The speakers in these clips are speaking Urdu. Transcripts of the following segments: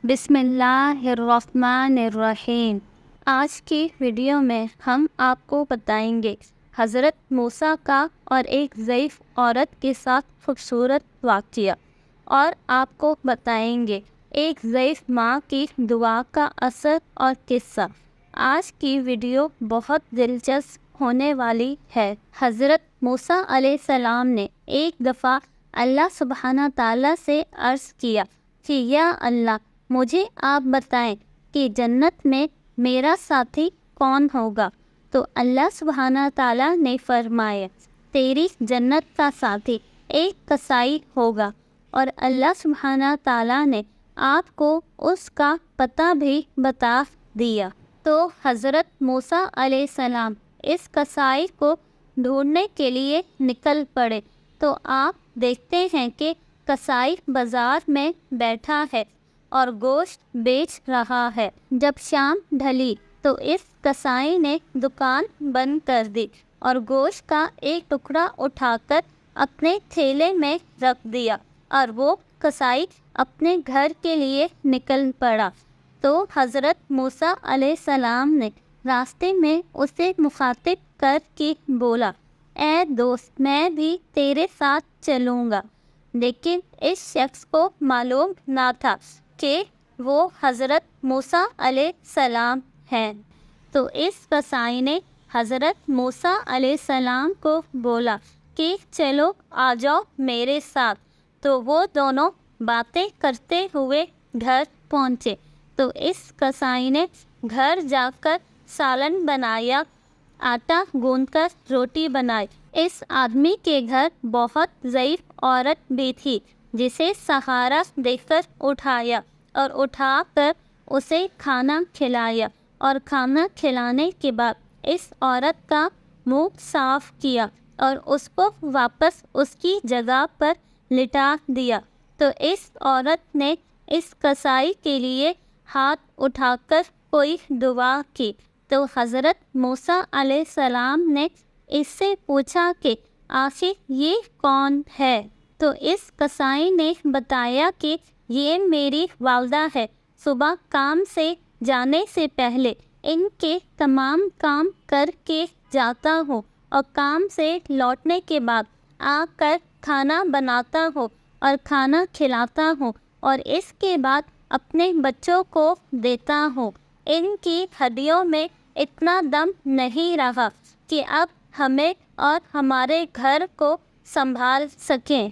بسم اللہ الرحمن الرحیم۔ آج کی ویڈیو میں ہم آپ کو بتائیں گے حضرت موسیٰ کا اور ایک ضعیف عورت کے ساتھ خوبصورت واقعہ، اور آپ کو بتائیں گے ایک ضعیف ماں کی دعا کا اثر اور قصہ۔ آج کی ویڈیو بہت دلچسپ ہونے والی ہے۔ حضرت موسیٰ علیہ السلام نے ایک دفعہ اللہ سبحانہ تعالیٰ سے عرض کیا کہ یا اللہ، مجھے آپ بتائیں کہ جنت میں میرا ساتھی کون ہوگا؟ تو اللہ سبحانہ تعالیٰ نے فرمایا تیری جنت کا ساتھی ایک کسائی ہوگا، اور اللہ سبحانہ تعالیٰ نے آپ کو اس کا پتہ بھی بتا دیا۔ تو حضرت موسیٰ علیہ السلام اس کسائی کو ڈھونڈنے کے لیے نکل پڑے۔ تو آپ دیکھتے ہیں کہ کسائی بازار میں بیٹھا ہے اور گوشت بیچ رہا ہے۔ جب شام ڈھلی تو اس کسائی نے دکان بند کر دی اور گوشت کا ایک ٹکڑا اٹھا کر اپنے تھیلے میں رکھ دیا، اور وہ کسائی اپنے گھر کے لیے نکل پڑا۔ تو حضرت موسیٰ علیہ السلام نے راستے میں اسے مخاطب کر کے بولا، اے دوست، میں بھی تیرے ساتھ چلوں گا۔ لیکن اس شخص کو معلوم نہ تھا کہ وہ حضرت موسیٰ علیہ السلام ہیں۔ تو اس کسائی نے حضرت موسیٰ علیہ السلام کو بولا کہ چلو آ جاؤ میرے ساتھ۔ تو وہ دونوں باتیں کرتے ہوئے گھر پہنچے۔ تو اس کسائی نے گھر جا کر سالن بنایا، آٹا گوندھ کر روٹی بنائی۔ اس آدمی کے گھر بہت ضعیف عورت بھی تھی، جسے سہارا دے کر اٹھایا اور اٹھا کر اسے کھانا کھلایا، اور کھانا کھلانے کے بعد اس عورت کا منہ صاف کیا اور اس کو واپس اس کی جگہ پر لٹا دیا۔ تو اس عورت نے اس کسائی کے لیے ہاتھ اٹھا کر کوئی دعا کی۔ تو حضرت موسیٰ علیہ السلام نے اس سے پوچھا کہ آخر یہ کون ہے؟ تو اس کسائی نے بتایا کہ یہ میری والدہ ہے۔ صبح کام سے جانے سے پہلے ان کے تمام کام کر کے جاتا ہوں، اور کام سے لوٹنے کے بعد آ کر کھانا بناتا ہوں اور کھانا کھلاتا ہوں، اور اس کے بعد اپنے بچوں کو دیتا ہوں۔ ان کی ہڈیوں میں اتنا دم نہیں رہا کہ اب ہمیں اور ہمارے گھر کو سنبھال سکیں۔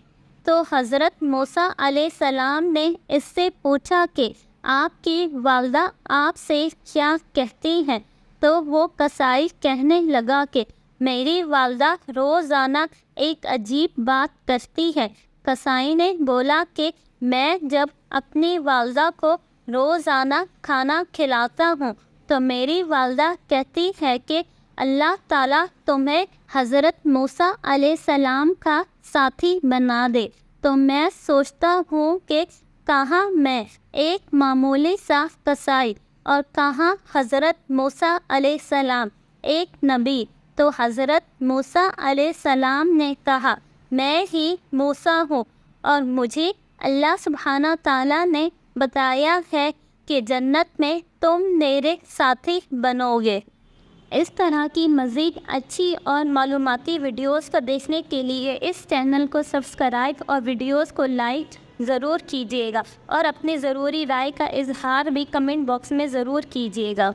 تو حضرت موسیٰ علیہ السلام نے اس سے پوچھا کہ آپ کی والدہ آپ سے کیا کہتی ہیں؟ تو وہ کسائی کہنے لگا کہ میری والدہ روزانہ ایک عجیب بات کرتی ہے۔ کسائی نے بولا کہ میں جب اپنی والدہ کو روزانہ کھانا کھلاتا ہوں تو میری والدہ کہتی ہے کہ اللہ تعالیٰ تمہیں حضرت موسیٰ علیہ السلام کا ساتھی بنا دے۔ تو میں سوچتا ہوں کہ کہاں میں ایک معمولی سا کسائی اور کہاں حضرت موسیٰ علیہ السلام ایک نبی۔ تو حضرت موسیٰ علیہ السلام نے کہا، میں ہی موسیٰ ہوں، اور مجھے اللہ سبحانہ تعالیٰ نے بتایا ہے کہ جنت میں تم میرے ساتھی بنو گے۔ اس طرح کی مزید اچھی اور معلوماتی ویڈیوز کو دیکھنے کے لیے اس چینل کو سبسکرائب اور ویڈیوز کو لائک ضرور کیجیے گا، اور اپنی ضروری رائے کا اظہار بھی کمنٹ باکس میں ضرور کیجیے گا۔